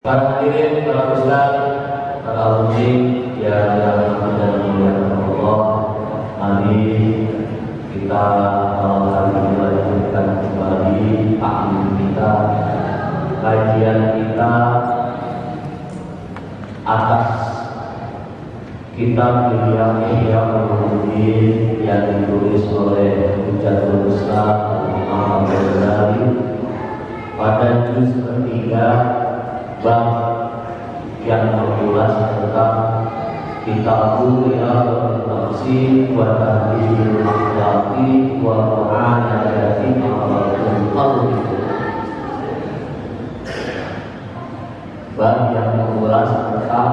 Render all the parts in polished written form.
Para hadirin, para ustaz, para alumni yang dirahmati dan dimuliakan Allah, mari kita malam hari ini lanjutkan kembali taklim kita, kajian kita atas kitab Ihya Ulumuddin yang ditulis oleh Hujjatul Islam Imam Al-Ghazali pada juz ketiga bab yang mengulas tentang kitabul Riyadhun Nafsi wa Tahdhirul Akhlaqi wa Mu'anajati Amalatul Qalbi. Bab yang mengulas tentang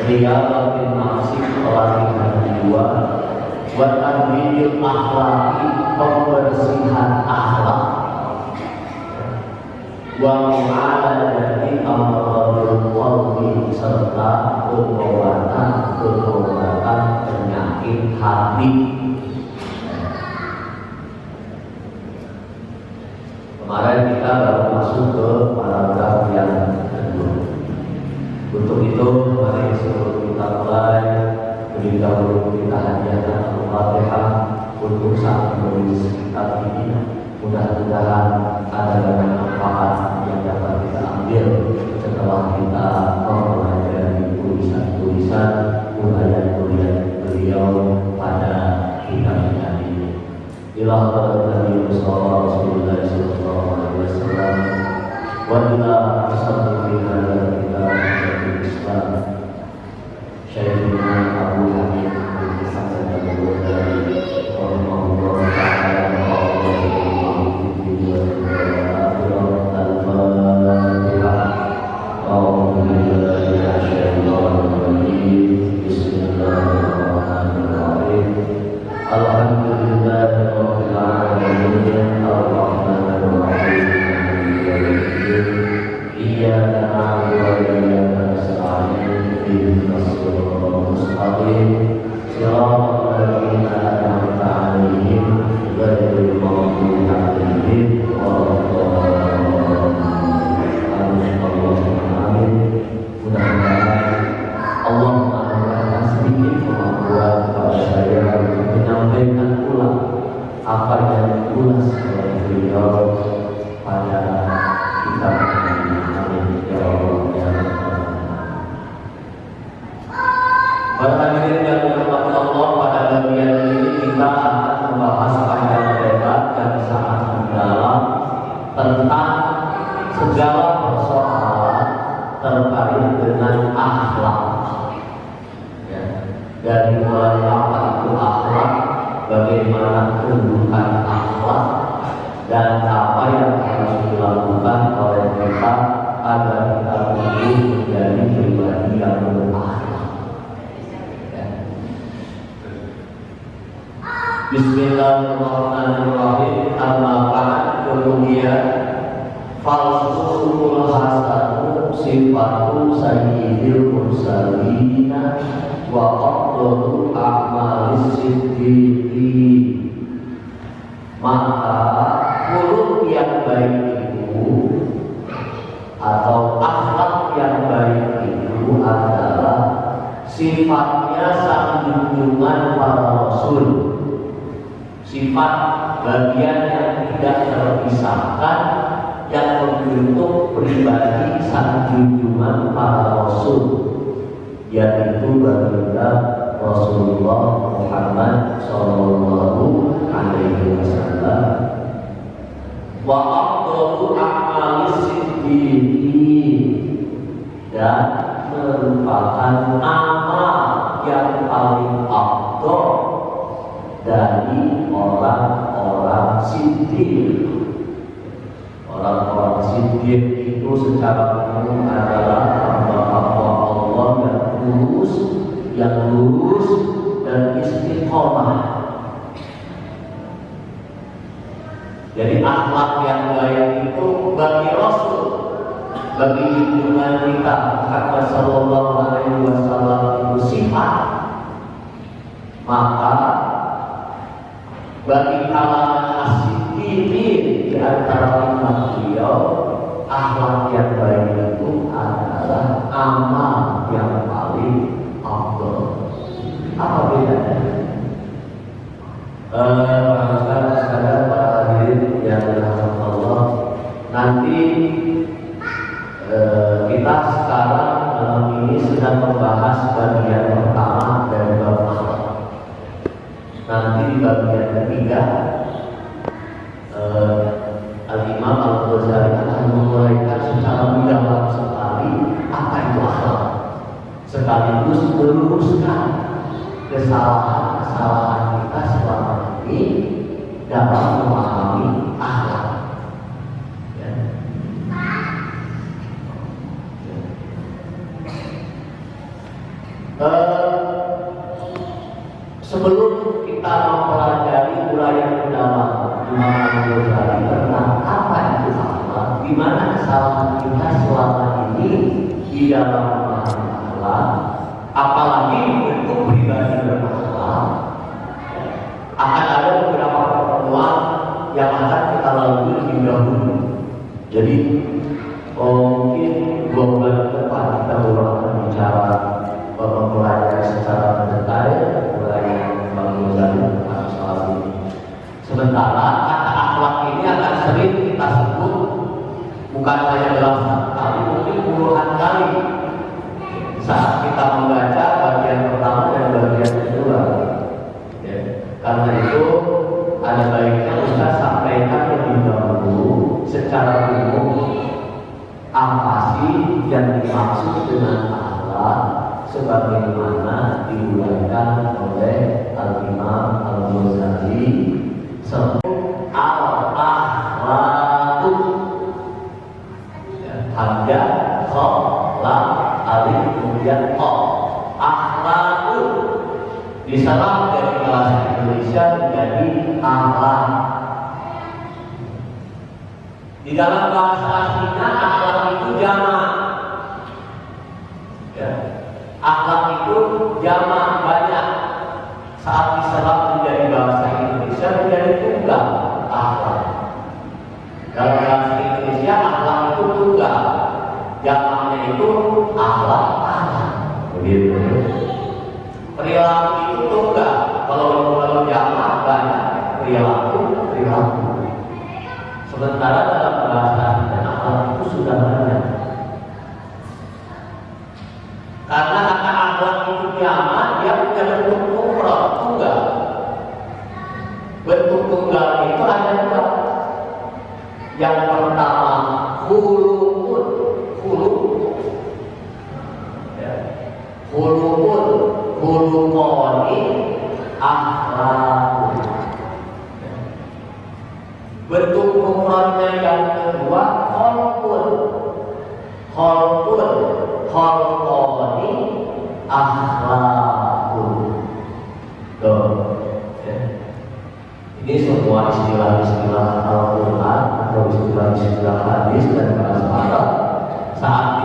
Riyadhun Nafsi, pelatihan jiwa, wa Tahdhirul Akhlaqi, pembersihan akhlak, wa mu'alajati amradul qalbi, serta pengobatan penyakit hati. Kemarin kita baru masuk ke paragraf yang kedua. Untuk itu mari sebelum kita mulai, lebih dahulu kita hadiahkan Al-Fatihah untuk sang penulis kitab ini. Mudah-mudahan ada banyak manfaat yang dapat kita ambil setelah kita mempelajari tulisan-tulisan budayan-budayan beliau pada kitab ini. Ila hadratin Nabi Rasulullah sallallahu alaihi wasallam wa ila ashabihi kitab Islam Syekhina Abu Hamid bin Hasan al-Ghazali rahimahullah ta'ala. Apa yang diulas oleh beliau pada kitab ini. Para hadirin yang dirahmati Allah, pada bagian ini kita akan membahas panjang lebar dan sangat mendalam tentang segala persoalan terkait dengan akhlak. Ya, dari mulai apa itu akhlak, bagaimana kedudukan akhlak, dan apa yang harus dilakukan oleh kita agar kita menjadi pribadi yang berakhlak. Bismillahirrahmanirrahim. Amma ba'd, kemudian falsusul hasanu sifatu sayyidil mursalina wa afdalu a'malis siddiqin. Maka khuluq yang baik itu atau akhlak yang baik itu adalah sifatnya sang junjungan para rasul, sifat bagian yang tidak terpisahkan yang membentuk pribadi sang junjungan para rasul, yaitu baginda Rasulullah Muhammad sallallahu alaihi wasallam. Wa afdalu a'malis siddiqin, dan merupakan amal yang paling afdal dari orang-orang siddiq. Orang-orang siddiq itu secara umum adalah hamba-hamba Allah yang lurus dan istiqomah. Jadi akhlak yang baik itu bagi Rasul, bagi junjungan kita Muhammad sallallahu alaihi wasallam itu sifat. Maka bagi kalangan as-siddiqin di antara umat beliau, akhlak yang baik itu amal yang paling afdal. Apa bedanya? Para ustaz sekalian, para hadirin yang dirahmati Allah, nanti kita sekarang malam ini sedang membahas bagian pertama dari bab akhlak. Nanti di bagian ketiga Al-Imam Al-Ghazali akan menguraikan secara mendalam sekali apa itu akhlak, sekaligus meluruskan kesalahan-kesalahan kita selama ini dalam memahami akhlak. Ya. Sebelum kita mempelajari uraian mendalam Imam Al-Ghazali tentang apa itu akhlak, di mana kesalahan kita selama ini di dalam memahami akhlak, apalagi bentuk pribadi berakhlak, akan ada beberapa pertemuan yang akan kita lalui lebih dahulu. Jadi mungkin 2 bulan ke depan kita baru akan bicara mempelajari secara mendetail uraian Imam Ghazali tentang masalah ini. Sementara kata akhlak ini akan sering kita sebut bukan hanya belasan kali, mungkin puluhan kali saat kita membaca bagian pertama dan bagian kedua. Ya. Karena itu ada baiknya Ustaz sampaikan lebih dahulu secara umum apa sih yang dimaksud dengan akhlak sebagaimana diuraikan oleh Al-Imam Al-Ghazali. Al-akhlaqu, hamzah, kha, lam, alif, kemudian qa. Akhlaqu diserap dari bahasa Indonesia menjadi akhlak. Di dalam bahasa aslinya akhlak itu jamak. Ya. Akhlak itu jamak banyak. Saat diserap menjadi bahasa Indonesia menjadi tunggal akhlak. Dalam bahasa Indonesia akhlak itu tunggal, jamaknya itu akhlak. Begitu. Perilaku itu tunggal. Kalau jamak banyak, perilaku. Sementara dalam bahasa dan akhlak itu sudah banyak. Karena kata akhlak itu jamak, dia punya bentuk mufrad, tunggal. Bentuk tunggal itu ada 2. Yang pertama khuluqun, khuluqani, akhlaqun. Bentuk mufradnya yang kedua khalqani, akhlaqun. Ini semua istilah-istilah Al-Quran atau istilah-istilah hadis dan bahasa Arab saat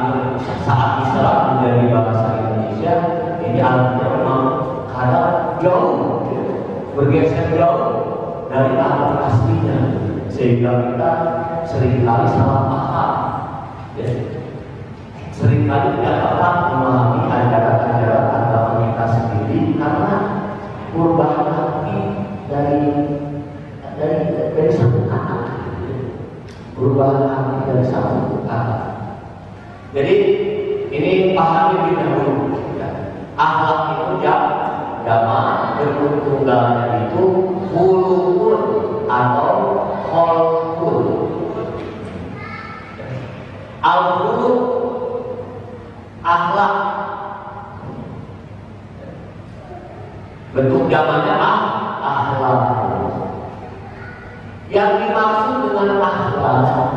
diserap menjadi bahasa Indonesia, ini artinya memang kadang jauh, bergeser jauh dari arti aslinya, sehingga kita seringkali salah paham. Seringkali tidak dapat memahami ajaran-ajaran agama kita sendiri karena perubahan hati dari satu kata, perubahan hati dari satu kata. Jadi ini pahami lebih dahulu. Akhlak itu jamak, bentuk tunggalnya itu khuluqun atau khalqun. Al-khuluq akhlak, bentuk jamaknya akhlak. Yang dimaksud dengan akhlak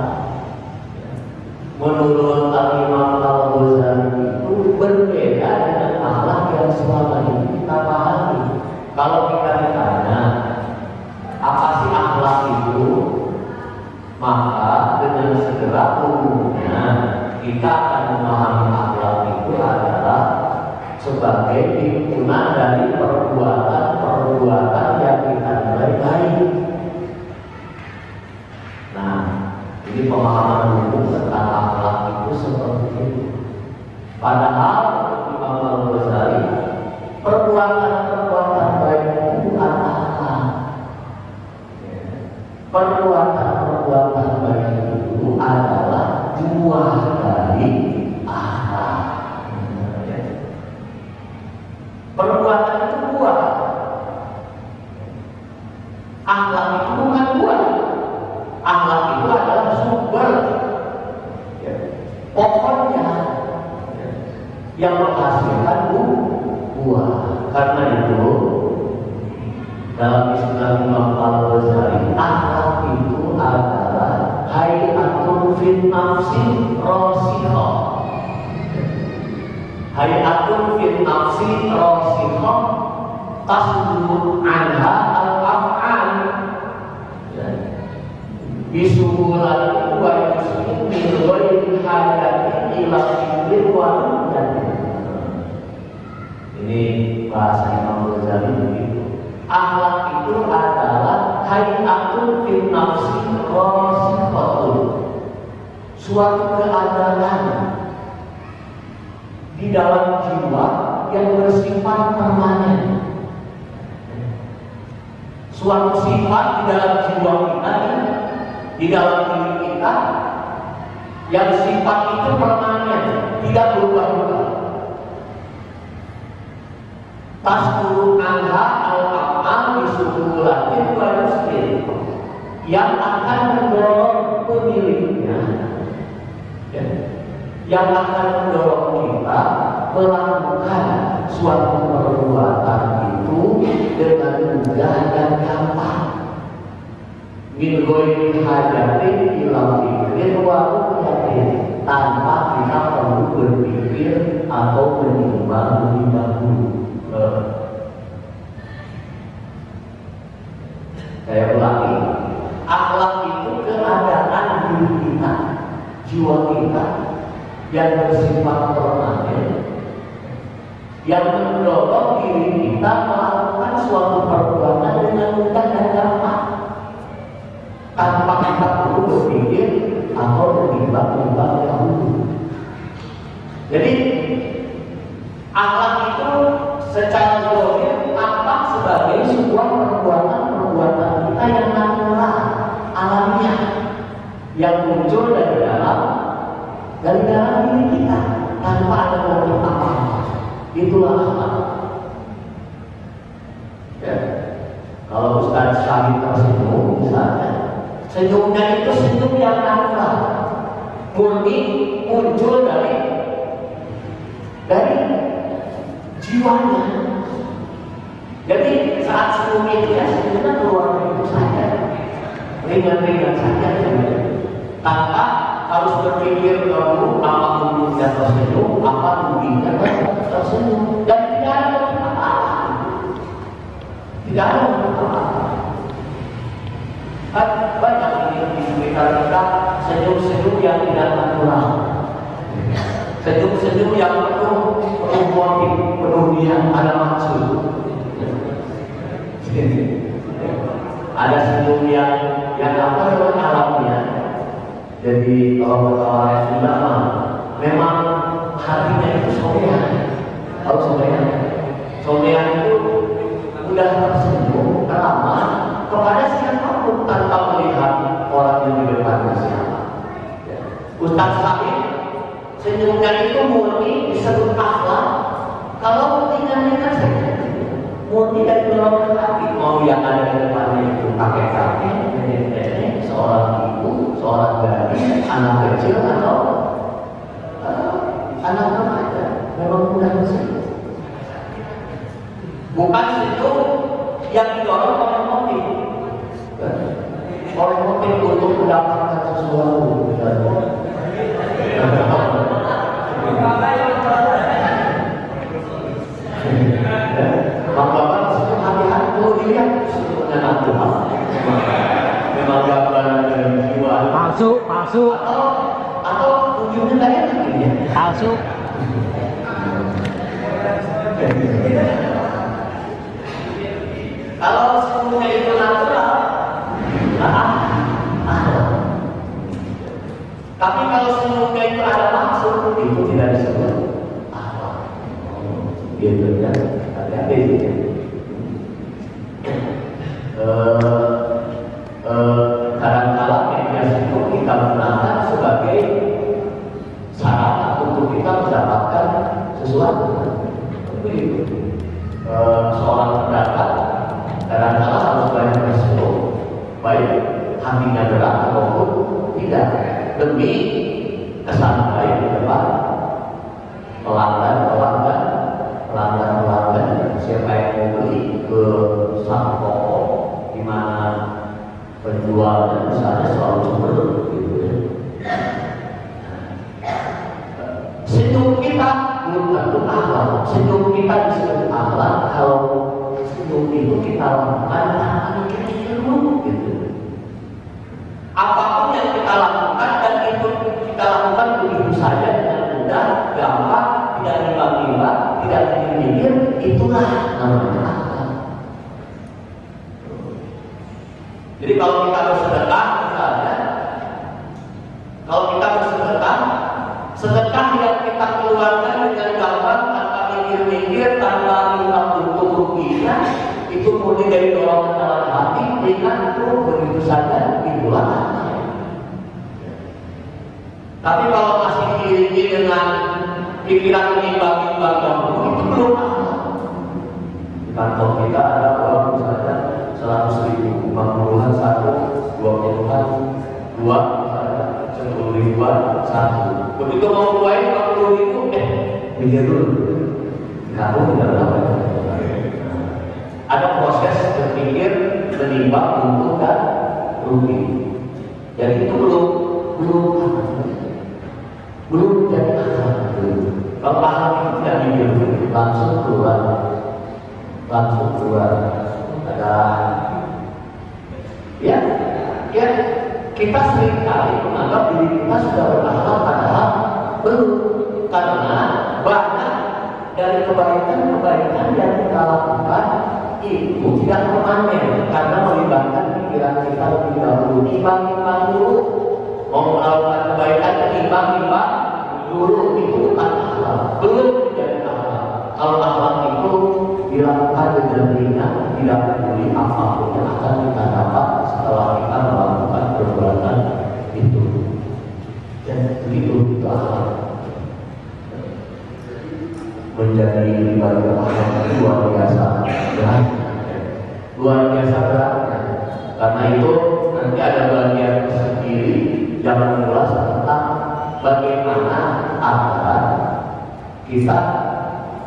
menurut Al-Imam Al-Ghazali itu berbeda dengan akhlak yang selama ini kita pahami. Kalau kita ditanya apa sih akhlak itu, maka dengan segera umumnya kita akan memahami akhlak itu adalah sebagai himpunan dari perbuatan-perbuatan yang kita nilai baik. Nah, ini pemahaman umum tentang akhlak itu seperti itu. Padahal Imam Al-Ghazali, perbuatan-perbuatan baik itu bukan akhlak. Perbuatan-perbuatan baik itu adalah buah dari akhlak. Perbuatan itu buah. Akhlak itu bukan buah. Akhlak itu adalah sumber, pokoknya yang menghasilkan buah. Karena itu dalam istilah Imam Al-Ghazali, akhlak itu adalah hayatun fin nafsi rasikhah. Hayatun fin nafsi rasikhah tasdud anha al-af'al. Bisuhulati wa yusmin min ghairi hajatin ila fikir wa ru'yatin. Ini bahasa Imam Ghazali begitu. Akhlak itu adalah hayatun fin nafsi rasikhatun, suatu keadaan di dalam jiwa yang bersifat permanen. Suatu sifat di dalam jiwa kita, di dalam diri kita, yang sifat itu permanen, tidak berubah-ubah. Tasduru anha al-amal bisuhulatin wa yusrin, yang akan mendorong pemiliknya, yang akan mendorong kita melakukan suatu perbuatan itu dengan mudah dan gampang. Min ghairi hajatin ila fikrin wa ru'yatin, tanpa kita perlu berpikir atau menimbang lebih dahulu. Saya ulangi, akhlak itu keadaan diri kita, jiwa kita yang bersifat permanen, yang mendorong diri kita melakukan suatu perbuatan dengan mudah dan gampang, tanpa kita perlu berpikir atau menimbang-nimbang dahulu. Jadi akhlak itu secara zahir tampak sebagai sebuah perbuatan-perbuatan kita yang natural, alamiah, yang muncul dari dalam diri kita tanpa ada motif apa-apa. Itulah akhlak. Ya. Kalau Ustaz Syahid tersenyum misalnya, senyumnya itu senyum yang natural, murni, muncul dari jiwanya. Jadi saat senyum itu ya senyumnya keluar dari itu saja, ringan-ringan saja, tanpa harus berpikir dahulu apa tujuannya tersenyum, apa tujuannya tersenyum, dan tidak ada apa-apa. Tidak ada apa-apa. Banyak ini di sekitar kita senyum-senyum yang tidak natural, senyum-senyum yang penuh motif, penuh niat, ada maksud. Ada senyum yang apa yang alamiah. Jadi kalau kata Rasulullah, memang hatinya itu solehan. Tahu solehan? Solehan itu mudah tersenyum, ramah kepada siapapun tanpa melihat orang yang di depannya siapa. Ustaz Syahid senyumnya itu murni disebut akhlak. Kalau ringan-ringan saja, murni dari dalam hati. Mau yang ada di depannya itu kakek-kakek, nenek-nenek, seorang ibu, seorang gadis, anak kecil atau anak remaja, memang mudah bersenyum. Bukan senyum yang didorong oleh motif, oleh motif untuk mendapatkan sesuatu. Bapak-bapak senyum hati-hati, kalau dilihat senyumnya natural, memang gambaran dari jiwa. Palsu. Atau ujungnya tadi ya? Palsu. Kalau senyumnya itu natural, tapi kalau senyumnya itu ada maksud, itu tidak disebut gitu ya. Hati-hati ya. Kadang-kala media itu kita gunakan sebagai sarana untuk kita mendapatkan sesuatu. Begitu. Seorang pendapat kadang-kala harus banyak resiko, baik hatinya berat ataupun tidak, demi kesan baik ke depan pelanggan, siapa yang mau beli ke satu toko di mana penjualnya misalnya selalu cemberut gitu ya. Senyum kita belum tentu akhlak. Senyum kita disebut akhlak kalau senyum itu kita lakukan tanpa mikir dulu gitu. Apapun yang kita lakukan dan itu kita lakukan begitu saja dengan mudah, gampang, tidak nimbang-nimbang, tidak mikir-mikir, itulah namanya akhlak. Jadi kalau kita bersedekah misalnya, sedekah yang kita keluarkan dengan gampang tanpa mikir-mikir, tanpa minta untuk rupiah, itu murni dari dorongan dalam hati, ringan itu begitu saja, itulah akhlak. Tapi kalau masih diiringi dengan pikiran menimbang-nimbang dahulu, itu belum akhlak. Di kantor kita ada uang misalnya 100.000, 50-an 1, 20-an 2, 10.000-an 1. Begitu mau keluarin 40.000, mikir dulu. Kamu tidak berapa? Ada proses berpikir, menimbang, untung dan rugi. Jadi itu belum jadi akhlak. Kalau akhlak itu tidak mikir, langsung keluar. Ada ya kita seringkali menganggap diri kita sudah berakhlak, padahal belum, karena banyak dari kebaikan yang kita lakukan itu tidak permanen karena melibatkan pikiran kita lebih dahulu. Timbang-timbang dulu, mau melakukan kebaikan timbang-timbang dulu, itu bukan akhlak, belum menjadi akhlak. Kalau akhlak itu dilakukan dengan ringan, tidak peduli apapun yang akan kita dapat setelah kita melakukan perbuatan itu. Dan begitu itu akhlak. Menjadi ibadah akhlak luar biasa beratnya. Karena itu nanti ada bagian sendiri yang mengulas tentang bagaimana agar kita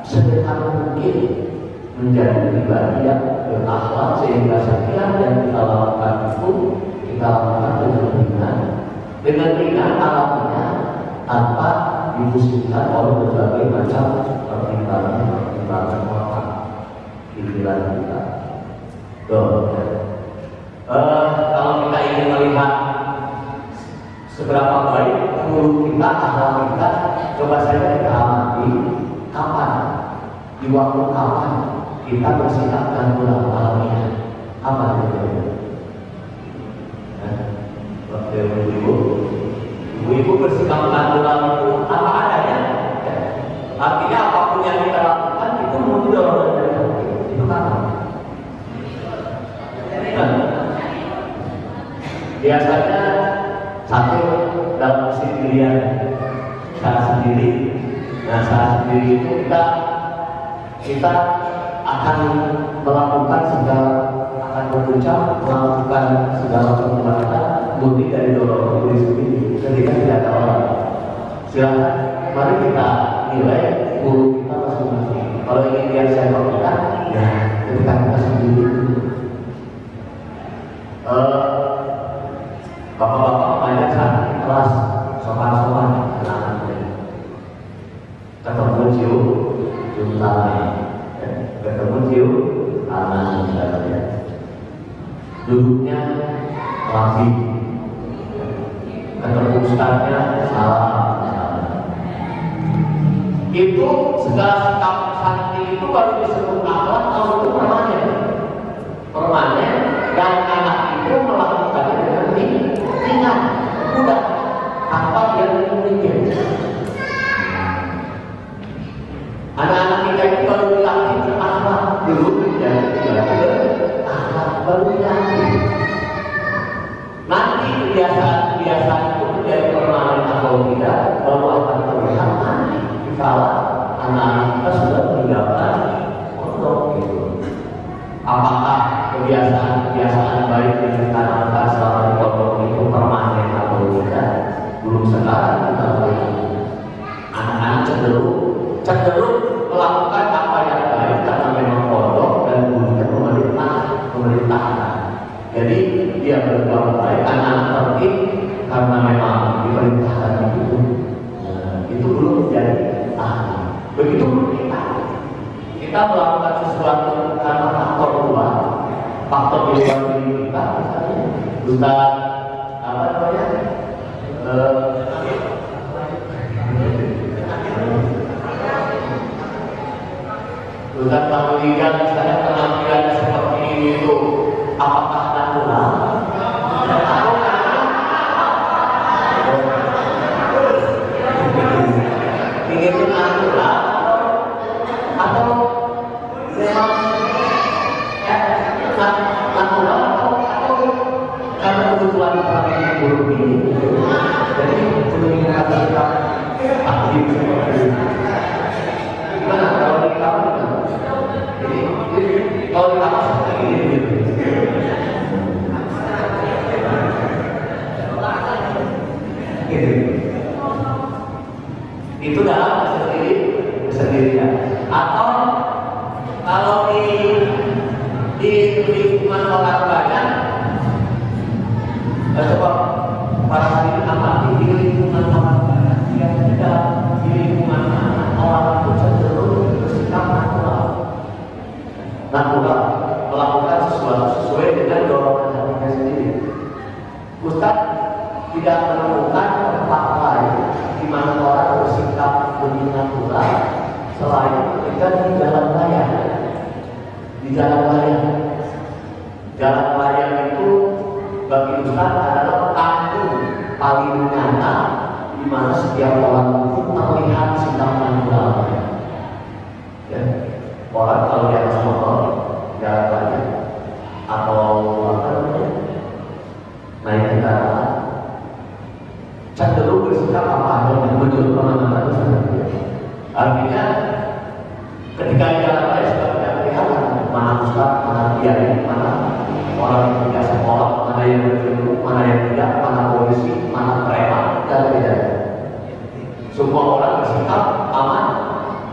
sederhana mungkin menjadi pribadi yang berakhlak, sehingga setiap yang kita lakukan itu kita lakukan dengan ringan alatnya, tanpa dipusingkan oleh berbagai macam pertimbangan otak pikiran kita. Kalau kita ingin melihat seberapa baik guru kita, akhlak kita, coba saja kita amati kapan, di waktu kapan kita bersikap dan pulang alamiah. Apa itu? Waktu ibu bersikap dan itu apa adanya. Artinya apapun yang kita lakukan itu murni dorongan dari hati. Itu kapan? Biasanya satu dalam sendirian, saat sendiri. Nah, saat sendiri itu kita akan melakukan segala, akan berucap, melakukan segala perbuatan murni dari dorongan diri sendiri. Ketika tidak ada orang, silakan mari kita nilai guru kita masing-masing. Kalau ingin lihat saya lakukan, ya ketika kita sendiri. Bapak-bapak banyak saat kelas sopan-sopan anak-anak ketemu cium tangan, ketemu cium tangan misalnya, duduknya rapi, ketemu ustaznya salam. Itu segala sikap santri itu baru disebut akhlak kalau itu permanen, dan anak itu melakukannya dengan ringan, mudah, tanpa dia mikir. Anak-anak kita itu baru baru dilatih. Nanti kebiasaan-kebiasaan itu menjadi permanen atau tidak, baru akan terlihat nanti kalau anak-anak kita sudah meninggalkan pondok gitu. Apakah kebiasaan-kebiasaan baik yang ditanamkan selama di pondok itu permanen atau tidak? Belum sekarang kita melihat anak-anak cenderung melakukan apa yang baik karena memang pondok dan gurunya pemerintahkan. Jadi dia berbuat baik, anak-anak tertib karena memang diperintahkan itu. Itu belum menjadi ahli. Begitu kita melakukan sesuatu karena faktor luar, faktor di luar diri kita, misalnya apa namanya? Ustaz Mahmudiyah misalnya penampilan seperti ini itu apakah natural? Ini itu natural atau memang natural atau karena kebutuhan kami buruk ini? Jadi belum ada aktif seperti ini. Gimana kalau di kamu? Jadi kalau di kamu seperti ini. Itu dalam sendirinya. Atau kalau di lingkungan orang banyak, coba para hadirin amati di lingkungan orang banyak, yang tidak di lingkungan orang itu cenderung bersikap natural, melakukan sesuatu sesuai dengan dorongan hatinya sendiri. Ustaz tidak menemukan tempat lain di mana orang bersikap lebih natural selain ketika di jalan raya. Di jalan raya, jalan raya itu bagi Ustaz adalah panggung paling nyata di mana setiap orang itu terlihat sikap natural. Ya, orang kalau di atas motor jalan raya atau apa namanya naik kendaraan cenderung bersikap apa adanya menurut pengalaman saya. Artinya ketika di jalan raya sudah tidak kelihatan mana ustaz, mana kiai, mana orang yang punya sekolah, mana yang berjuru, mana yang tidak, mana polisi, mana preman, dan tidak. Semua orang bersikap aman,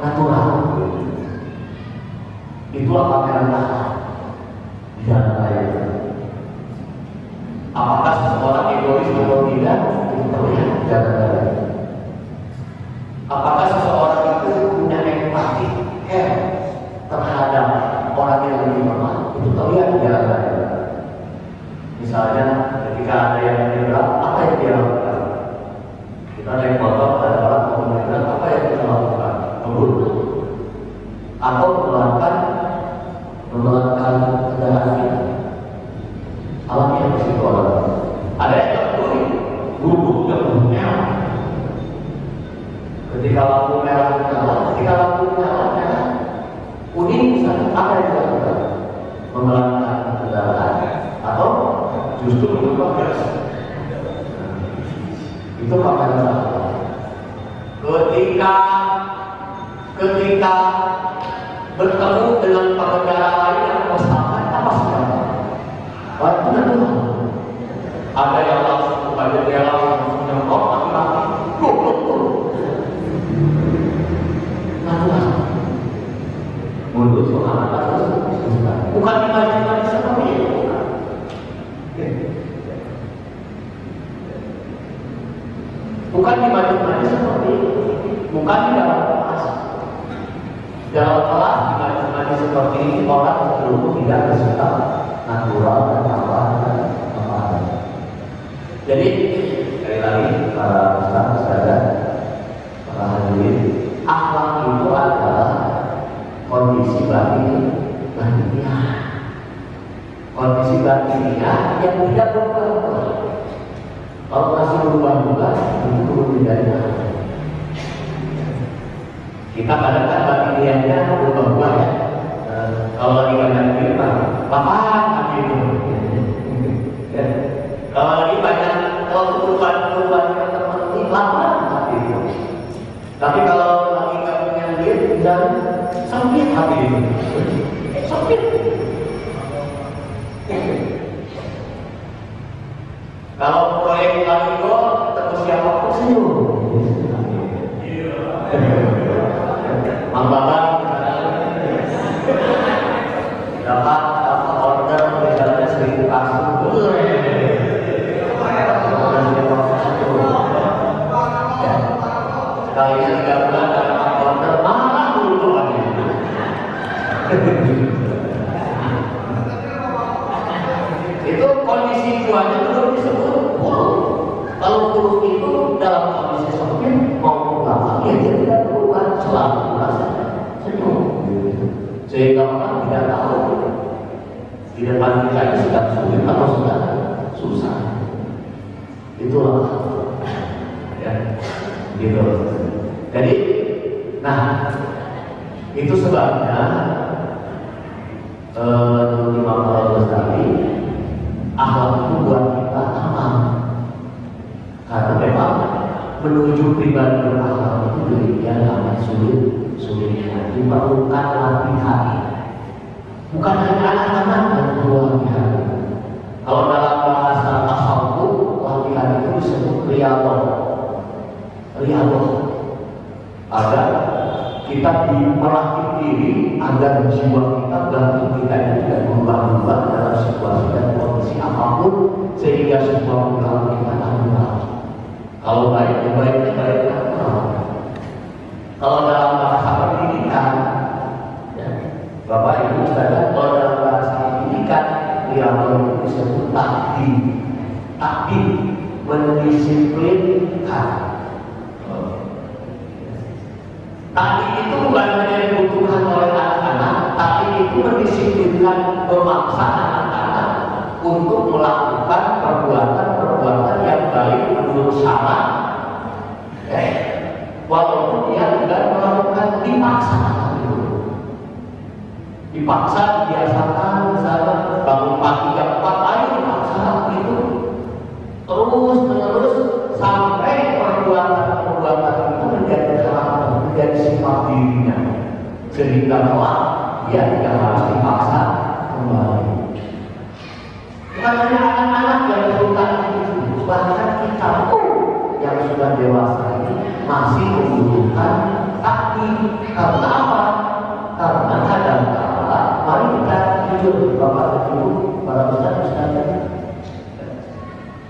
natural. Itulah pameran rasa di jalan raya. Apakah seseorang egois atau tidak? Itu terlihat di jalan raya. Apakah seseorang itu punya empati terhadap orang yang lebih lemah? Itu terlihat di jalan raya. Misalnya ketika ada yang menyeberang, apa yang dia lakukan? Kita naik motor, ada orang mau menyeberang, apa yang kita lakukan? Ngebut atau memelankan kendaraan kita. Alamiah di situ orang. Ada yang tertulis bubuknya merah. Ketika lampu merah merah, kuning misalnya, apa yang dilakukan? Memelankan kendaraan atau justru berubah gas. Itu pameran apa? Ketika bertemu dengan pengendara lain yang bersahabat, apa sebenarnya? Waktu itu ada yang langsung buka jendela, langsung nyemprot, laki-laki, natural. Menurut Muhammad bukan imajinasi seperti itu. Bukan imajinasi seperti itu. Bukan di dalam kelas. Dalam kelas imajinasi seperti ini orang cenderung tidak bersikap natural dan apa. Jadi sekali lagi para ustaz dan para hadirin, akhlak itu adalah kondisi batiniah. Kondisi batiniah yang tidak berubah. Kalau masih berubah-ubah, itu belum menjadi akhlak. Kita kadang-kadang batiniahnya berubah-ubah ya. Kalau lagi banyak firman, bapak gitu. Ya. Kalau lagi banyak kebutuhan yang terpenuhi lama gitu. Tapi kalau lagi nggak punya duit, dan sempit hati itu, sempit. Kalau proyek lagi gol, terus siapapun senyum. Mang Bapak dapat order misalnya 1000 kasur. Sekali 3 bulan dapat order malah dulu lagi. Itu kondisi jiwanya belum disebut buruk. Kalau buruk itu dalam kondisi sempit maupun lapang, ya dia tidak berubah, selalu merasa senyum. Sehingga orang tidak tahu di depan kita ini sedang sulit atau sedang susah. Itulah ya, gitu. Jadi, nah itu sebabnya Imam Al-Ghazali akhlak itu buat kita aman. Karena memang menuju pribadi berakhlak itu demikian amat sulitnya, diperlukan latihan. Bukan hanya anak-anak yang perlu latihan. Kalau dalam bahasa tasawuf, latihan itu disebut riyadhah. Agar kita melatih diri agar jiwa kita dan kita itu tidak berubah-ubah dalam situasi dan kondisi apapun, sehingga semua perilaku kita natural. Kalau baik natural. Kalau dalam bahasa pendidikan, ya, Bapak Ibu Saudara, kalau dalam bahasa pendidikan, riyadhah itu disebut takdim, mendisiplinkan. Takdim itu bukan hanya dibutuhkan oleh anak-anak, tapi itu mendisiplinkan, memaksa anak-anak untuk melakukan perbuatan yang baik menurut syarat. Walaupun dia tidak melakukan, dipaksa, dibiasakan, misalnya bangun pagi jam 4, ayo dipaksa gitu, terus menerus sampai perbuatan itu menjadi karakter, menjadi sifat dirinya, sehingga kelak dia tidak harus dipaksa kembali. Bukan hanya anak-anak yang suka itu, bahkan kita pun yang sudah dewasa ini masih membutuhkan takdir. Karena apa? Karena kadang-kala, mari kita jujur, Bapak Ibu, para ustaz,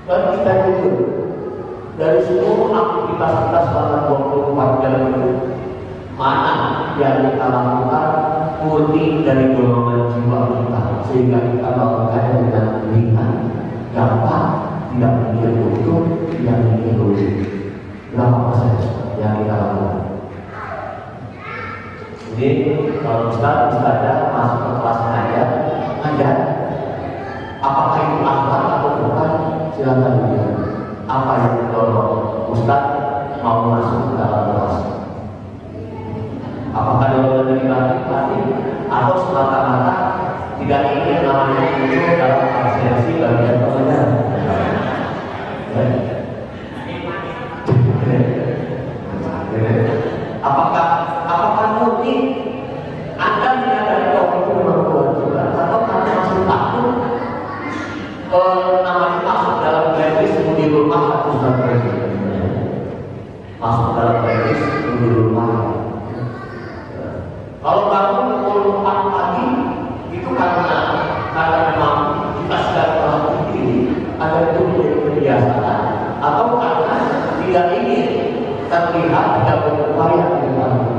dan kita jujur dari seluruh aktivitas kita selama 24 jam itu, mana yang kita lakukan murni dari dorongan jiwa kita, sehingga kita melakukannya dengan ringan, gampang, tidak mikir untung, tidak mikir rugi. Berapa persen yang kita lakukan? Jadi kalau Ustaz masuk ke kelasnya aja, apakah itu akhlak atau bukan? Silakan lihat. Apa yang didorong Ustaz mau masuk ke dalam kelas? Apakah dorongan dari latih atau semata-mata tidak ingin namanya muncul dalam absensi bagian pelajaran? Apakah murni Anda menyadari bahwa itu memang kewajiban, atau karena masih takut namanya masuk dalam garis mudirul mahad, masuk dalam garis mudirul mahad. Kalau bangun pukul 4 pagi itu karena memang kita sedang melatih diri agar itu menjadi kebiasaan, atau karena tidak ingin terlihat tidak berupaya di dalam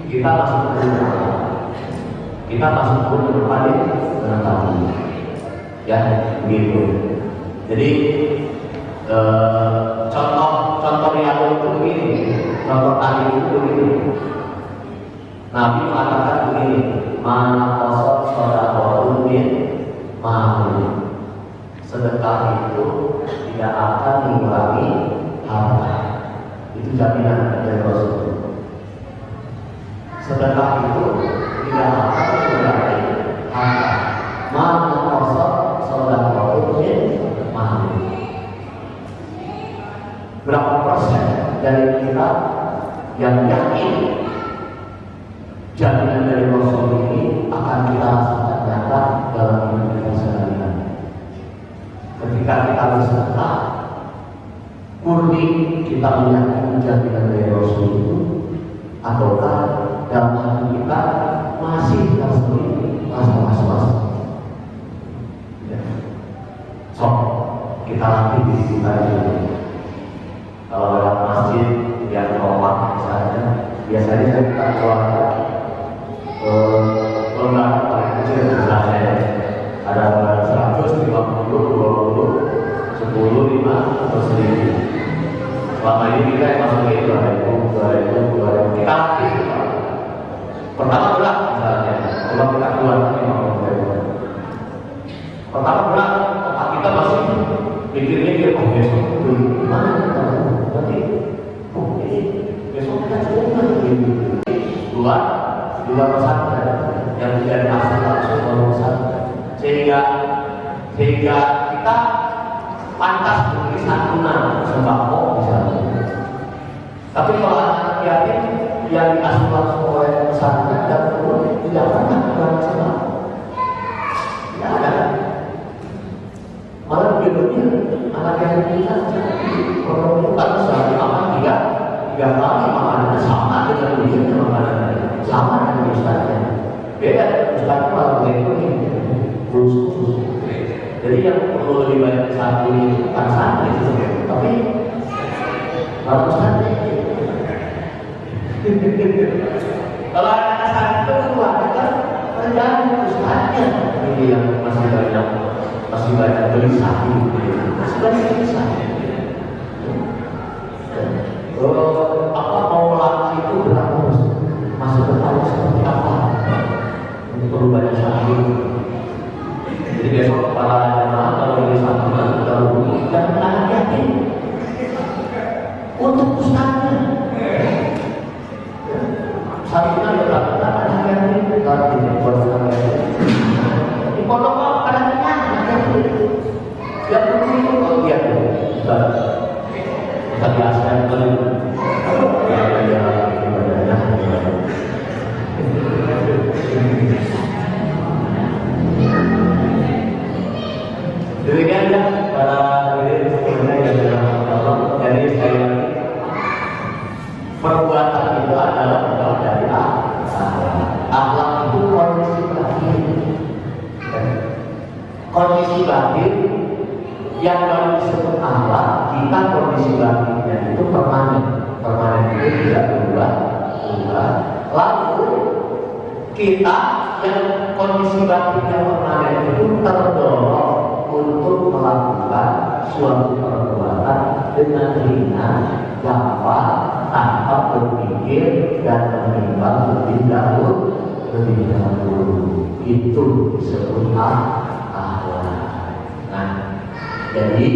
kita masuk ke rumah, kita masuk ke rumah dengan tamu, ya begitu. Jadi contoh yang itu begini, contoh tadi itu begini. Nabi mengatakan begini, mana kosong sedekah min ma'ruf. Sedekah itu tidak akan mengurangi harta. Itu jaminan dari Rasul. Sedekah itu tidak akan mengurangi maka mana kosong sedekah mahal. Berapa persen dari kita yang yakin jaminan dari Rasul ini akan kita rasakan nyata dalam hidup kita sehari-hari? Ketika kita bersedekah murni kita meyakini jaminan dari Rasul itu, ataukah dalam hati kita masih terselip rasa was-was? Ya. So, kita latih di kita ini. Kalau dalam masjid yang kompak misalnya, biasanya kita keluarga lembaga paling kecil misalnya ada 100, 50, 20, 10, 5, atau 1000. Selama ini kita yang masuk ke itu 2000, kita aktif. Pertama berat misalnya, coba kita keluar lagi mau pertama berat, otak kita masih mikir-mikir, oh besok gimana kita nanti, oh besok kita coba gitu. Dua pesantren yang tidak masuk langsung ke pesantren, sehingga kita pantas memberi santunan sembako misalnya. Tapi kalau anak yatim yang dikasih langsung oleh pesantren dan turun tidak pernah memberi sembako, tidak ada. Malah bedanya anak yatim kita kalau itu kan sehari makan tiga kali makanannya sama dengan dia makanannya sama dengan ustaznya. Beda ustaznya malah begitu khusus. Jadi yang perlu lebih banyak satu itu bukan santri sebenarnya, tapi kalau ustaznya. Kalau anak santri itu keluarga kan tergantung ustaznya. Ini yang masih banyak gelisah masih banyak gelisah. Apa mau laki itu berapa masih bertahu seperti apa? Ini perlu banyak sakit. Jadi besok para jemaah kalau ini santunan kalau jangan anak yatim untuk ustaznya. Santunan berapa anak yatim kalau ini buat anak yatim. Di pondok apa kadang-kadang anak yatim. Yang perlu itu kalau dia kita biasakan dulu demikian ya para hadirin semuanya yang dirahmati Allah. Jadi sekali lagi perbuatan itu adalah bentuk dari akhlak itu kondisi batin yang baru disebut akhlak. Kita kondisi batinnya itu permanen itu tidak berubah. Lalu kita yang kondisi batinnya permanen itu terdorong untuk melakukan suatu perbuatan dengan ringan, gampang, tanpa berpikir dan menimbang lebih dahulu. Itu disebut akhlak. Nah, jadi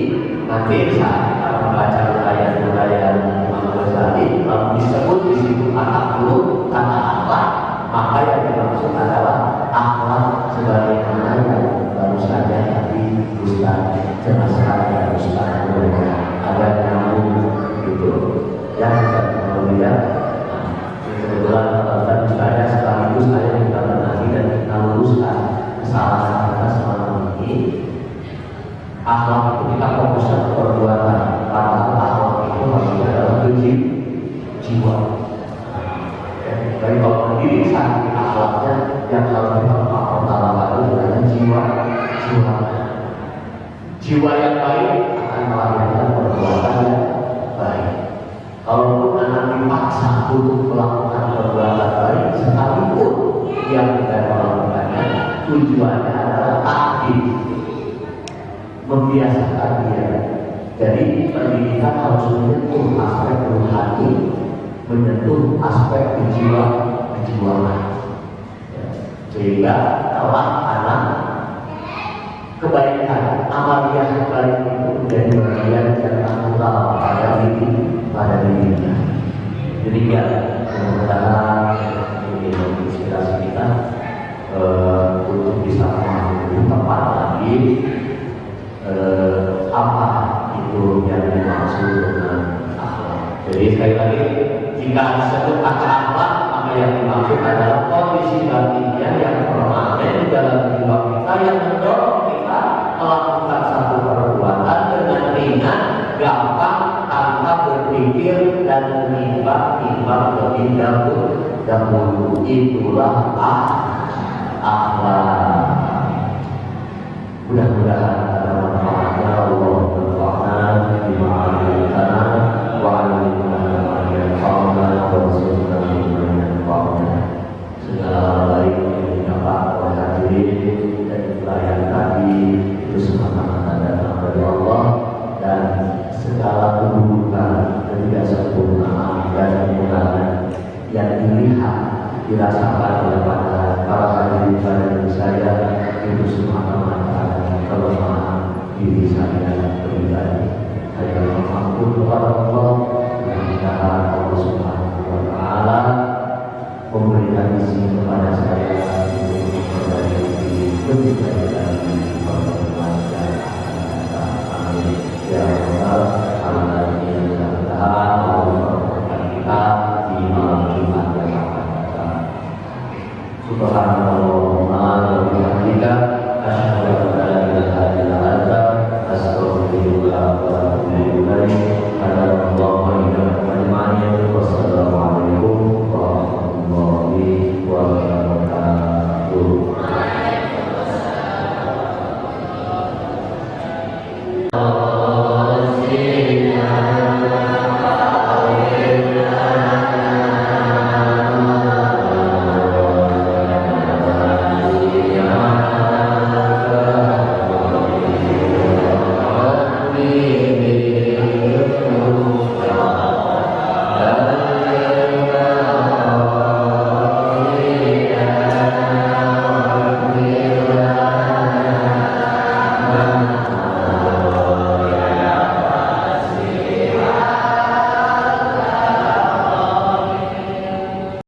nanti saat kita membaca uraian Imam Ghazali, kalau disebut di situ akhlak kata akhlak, maka yang dimaksud adalah akhlak sebagaimana yang baru saja tadi Ustaz jelaskan dan Ustaz agar nyambung gitu. Yang kemudian kebetulan tadi saya sekaligus saya kita benahi dan kita luruskan kesalahan kita selama ini. Akhlak itu kita fokuskan ke perbuatan, padahal akhlak itu maksudnya adalah jiwa. Jadi kalau diri saat akhlaknya yang harus kita pertama itu adalah jiwa yang baik akan melahirkan perbuatan yang baik. Kalaupun anak dipaksa untuk melakukan perbuatan baik, sekalipun yang tidak melakukannya, tujuannya adalah aktif membiasakan dia. Jadi pendidikan harus menyentuh aspek rohani, menyentuh aspek kejiwaan, sehingga kelak anak kebaikan, amaliah yang baik itu menjadi bagian yang utama pada dirinya. Demikian mudah-mudahan ini menginspirasi kita untuk bisa Jadi sekali lagi, jika disebut akhlak, maka yang dimaksud adalah kondisi batinnya yang permanen dalam jiwa kita yang mendorong kita melakukan satu perbuatan dengan ringan, gampang, tanpa berpikir dan menimbang-nimbang lebih dahulu. Itulah akhlak. Mudah-mudahan ada manfaatnya. Allah berfirman di ma'alina wa alimna ma yanfa'una wa zidna ilma yanfa'una. Segala baik yang didapat oleh hadirin dan pelayan tadi itu semata-mata datang dari Allah, dan segala keburukan, ketidaksempurnaan dan kekurangan yang dilihat, dirasakan